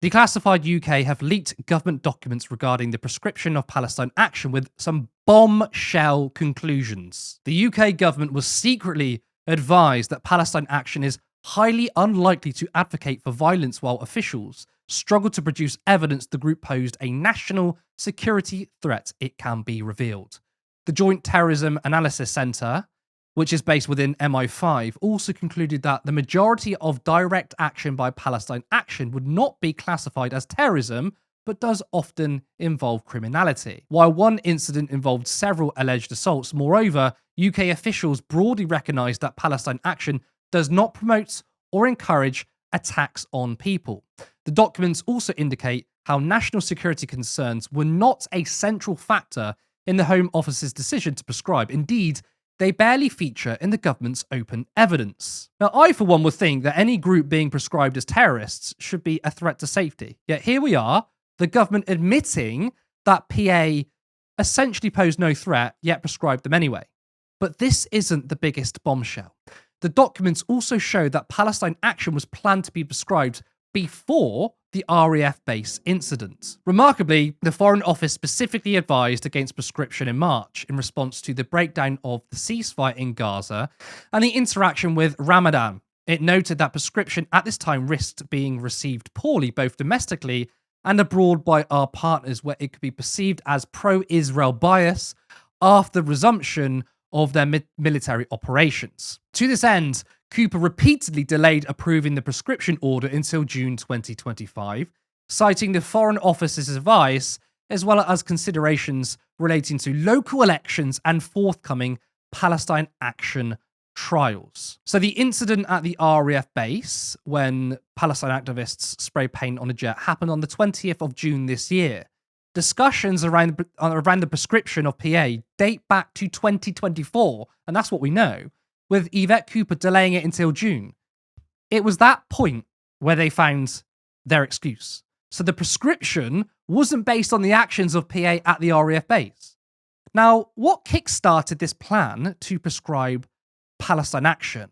Declassified UK have leaked government documents regarding the proscription of Palestine action with some bombshell conclusions. The UK government was secretly advised that Palestine action is highly unlikely to advocate for violence, while officials struggled to produce evidence the group posed a national security threat, it can be revealed. The Joint Terrorism Analysis Centre, which is based within MI5, also concluded that the majority of direct action by Palestine Action would not be classified as terrorism, but does often involve criminality. While one incident involved several alleged assaults, moreover, UK officials broadly recognised that Palestine Action does not promote or encourage attacks on people. The documents also indicate how national security concerns were not a central factor in the Home Office's decision to prescribe. Indeed, they barely feature in the government's open evidence. Now, I, for one, would think that any group being prescribed as terrorists should be a threat to safety. Yet here we are, the government admitting that PA essentially posed no threat, yet prescribed them anyway. But this isn't the biggest bombshell. The documents also show that Palestine Action was planned to be prescribed before the RAF base incident. Remarkably, the Foreign Office specifically advised against proscription in March in response to the breakdown of the ceasefire in Gaza and the interaction with Ramadan. It noted that proscription at this time risked being received poorly both domestically and abroad by our partners, where it could be perceived as pro-Israel bias after resumption of their military operations. To this end, Cooper repeatedly delayed approving the proscription order until June 2025, citing the Foreign Office's advice as well as considerations relating to local elections and forthcoming Palestine Action trials. So the incident at the RAF base, when Palestine activists spray paint on a jet, happened on the 20th of June this year. Discussions around the prescription of PA date back to 2024, and that's what we know, with Yvette Cooper delaying it until June. It was that point where they found their excuse. So the prescription wasn't based on the actions of PA at the RAF base. Now, what kickstarted this plan to prescribe Palestine Action?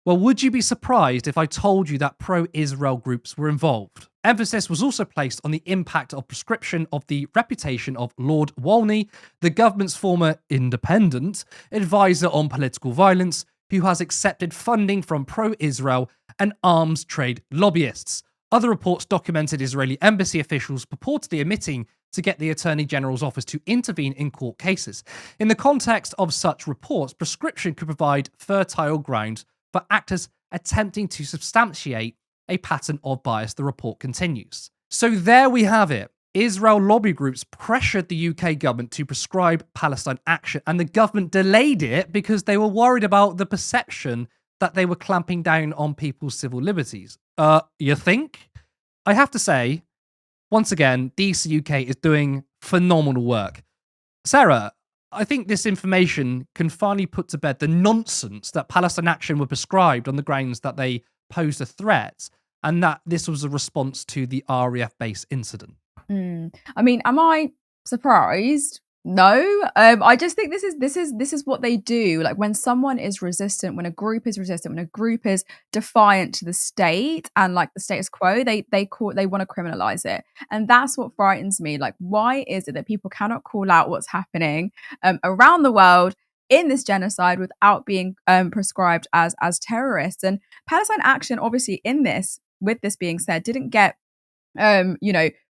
Well, would you be surprised if I told you that pro-Israel groups were involved? Emphasis was also placed on the impact of prescription of the reputation of Lord Wolney, the government's former independent advisor on political violence, who has accepted funding from pro-Israel and arms trade lobbyists. Other reports documented Israeli embassy officials purportedly admitting to get the Attorney General's office to intervene in court cases. In the context of such reports, prescription could provide fertile ground for actors attempting to substantiate a pattern of bias, the report continues. So there we have it. Israel lobby groups pressured the UK government to prescribe Palestine Action, and the government delayed it because they were worried about the perception that they were clamping down on people's civil liberties. You think? I have to say, once again, DC UK is doing phenomenal work. Sarah, I think this information can finally put to bed the nonsense that Palestine Action were prescribed on the grounds that they posed a threat, and that this was a response to the RAF base incident. I mean, am I surprised? No. I just think this is what they do. Like, when someone is resistant, when a group is resistant, when a group is defiant to the state and like the status quo, they want to criminalize it, and that's what frightens me. Like, why is it that people cannot call out what's happening around the world in this genocide without being prescribed as terrorists? And Palestine Action, obviously, with this being said, didn't get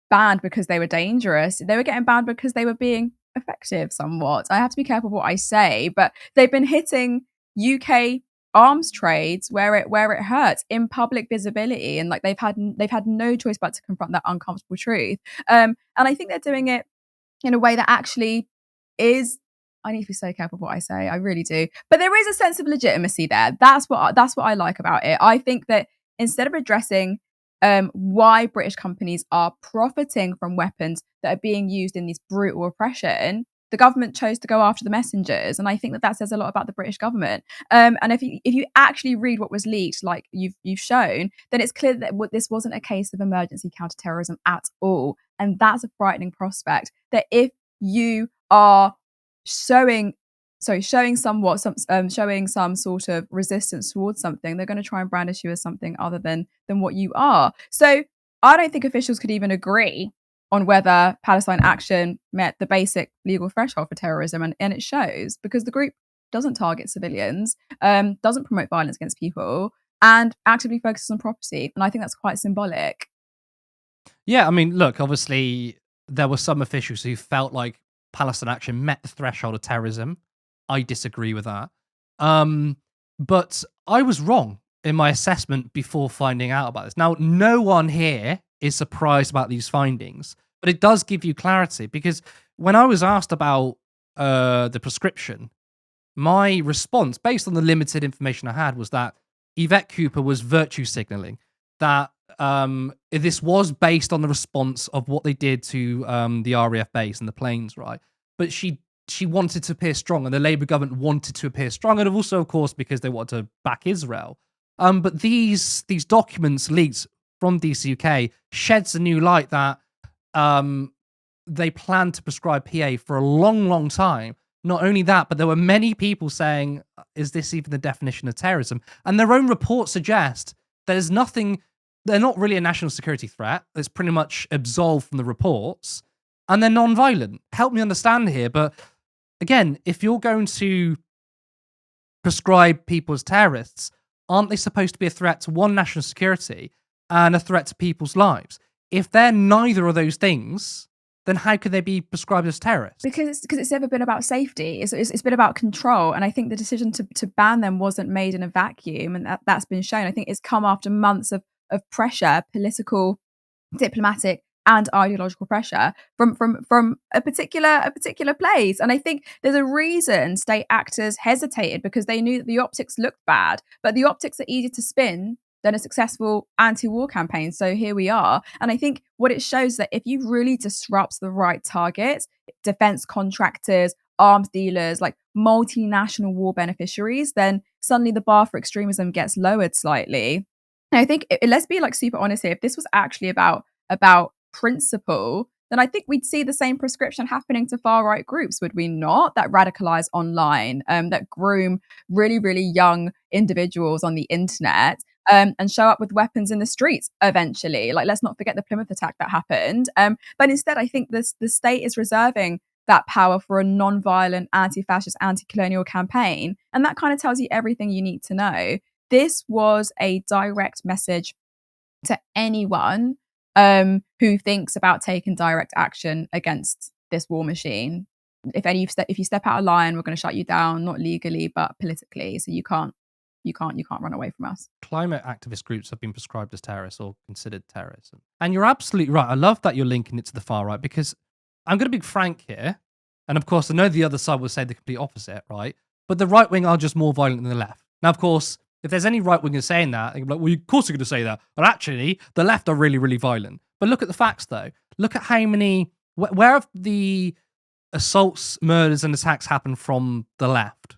banned because they were dangerous. They were getting banned because they were being effective somewhat. I have to be careful what I say, but they've been hitting UK arms trades where it hurts in public visibility, and like they've had no choice but to confront that uncomfortable truth. And I think they're doing it in a way that actually is. I need to be so careful what I say. I really do. But there is a sense of legitimacy there. That's what I like about it. I think that instead of addressing why British companies are profiting from weapons that are being used in this brutal oppression, the government chose to go after the messengers, and I think that says a lot about the British government. And if you actually read what was leaked, like you've shown, then it's clear that this wasn't a case of emergency counterterrorism at all, and that's a frightening prospect. That if you are showing some sort of resistance towards something, they're going to try and brandish you as something other than what you are. So I don't think officials could even agree on whether Palestine Action met the basic legal threshold for terrorism, and it shows because the group doesn't target civilians, doesn't promote violence against people, and actively focuses on property. And I think that's quite symbolic. Yeah, I mean, look, obviously there were some officials who felt like Palestine Action met the threshold of terrorism. I disagree with that. But I was wrong in my assessment before finding out about this. Now, no one here is surprised about these findings, but it does give you clarity because when I was asked about the prescription, my response, based on the limited information I had, was that Yvette Cooper was virtue signaling. That this was based on the response of what they did to the RAF base and the planes, right? But she wanted to appear strong, and the Labour government wanted to appear strong, and also, of course, because they wanted to back Israel. But these documents leaked from DCUK sheds a new light that they planned to prescribe PA for a long, long time. Not only that, but there were many people saying, is this even the definition of terrorism? And their own reports suggest there's nothing, they're not really a national security threat. It's pretty much absolved from the reports. And they're non-violent. Help me understand here. But again, if you're going to prescribe people as terrorists, aren't they supposed to be a threat to one, national security, and a threat to people's lives? If they're neither of those things, then how could they be prescribed as terrorists? Because it's never been about safety. It's been about control. And I think the decision to ban them wasn't made in a vacuum. And that's been shown. I think it's come after months of pressure, political, diplomatic, and ideological pressure from a particular place. And I think there's a reason state actors hesitated because they knew that the optics looked bad, but the optics are easier to spin than a successful anti-war campaign. So here we are. And I think what it shows that if you really disrupt the right targets, defense contractors, arms dealers, like multinational war beneficiaries, then suddenly the bar for extremism gets lowered slightly. And I think let's be like super honest here. If this was actually about principle, then I think we'd see the same prescription happening to far right groups, would we not? That radicalize online, that groom really, really young individuals on the internet, and show up with weapons in the streets eventually. Like, let's not forget the Plymouth attack that happened. But instead, I think the state is reserving that power for a non-violent, anti-fascist, anti-colonial campaign. And that kind of tells you everything you need to know. This was a direct message to anyone who thinks about taking direct action against this war machine. If you step out of line, we're going to shut you down, not legally, but politically. So you can't run away from us. Climate activist groups have been prescribed as terrorists or considered terrorism. And you're absolutely right. I love that you're linking it to the far right because I'm going to be frank here. And of course, I know the other side will say the complete opposite, right? But the right wing are just more violent than the left. Now, of course, if there's any right wingers saying that, they're like, well, of course you're going to say that. But actually, the left are really, really violent. But look at the facts, though. Look at how many, where have the assaults, murders, and attacks happened from the left?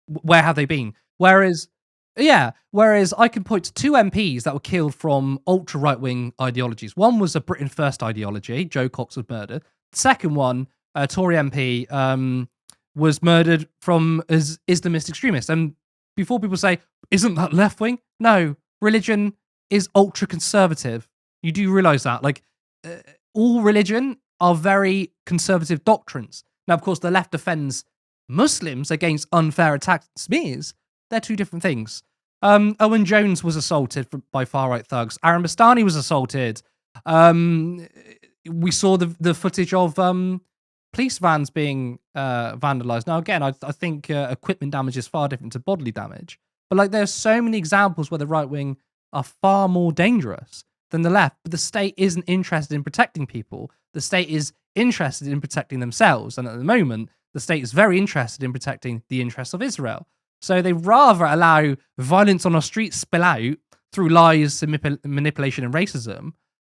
Where have they been? Whereas I can point to two MPs that were killed from ultra right wing ideologies. One was a Britain First ideology. Joe Cox was murdered. The second one, Tory MP, was murdered from as Islamist extremists. And before people say, isn't that left wing? No, religion is ultra conservative. You do realize that. Like, all religion are very conservative doctrines. Now, of course, the left defends Muslims against unfair attacks and smears. They're two different things. Owen Jones was assaulted by far-right thugs. Aaron Bastani was assaulted. We saw the footage of police vans being vandalized. Now, again, I think equipment damage is far different to bodily damage. But like, there's so many examples where the right wing are far more dangerous than the left. But the state isn't interested in protecting people. The state is interested in protecting themselves. And at the moment, the state is very interested in protecting the interests of Israel. So they rather allow violence on our streets spill out through lies, manipulation, and racism,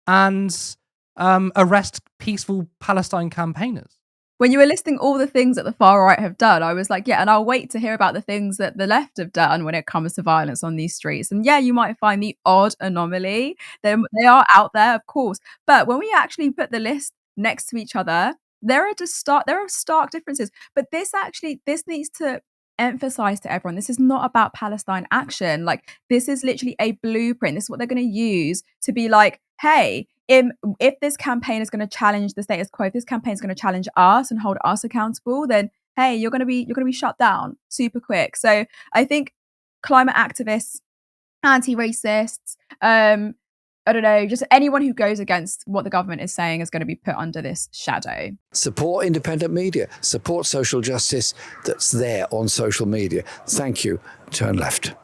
and arrest peaceful Palestine campaigners. When you were listing all the things that the far right have done, I was like, yeah, and I'll wait to hear about the things that the left have done when it comes to violence on these streets. And yeah, you might find the odd anomaly. They are out there, of course. But when we actually put the list next to each other, there are stark differences. But this needs to emphasize to everyone, this is not about Palestine action. Like, this is literally a blueprint. This is what they're going to use to be like, hey, if this campaign is going to challenge the status quo, if this campaign is going to challenge us and hold us accountable, then hey, you're going to be shut down super quick. So I think climate activists, anti-racists, I don't know, just anyone who goes against what the government is saying is going to be put under this shadow. Support independent media, support social justice that's there on social media. Thank you. Turn left.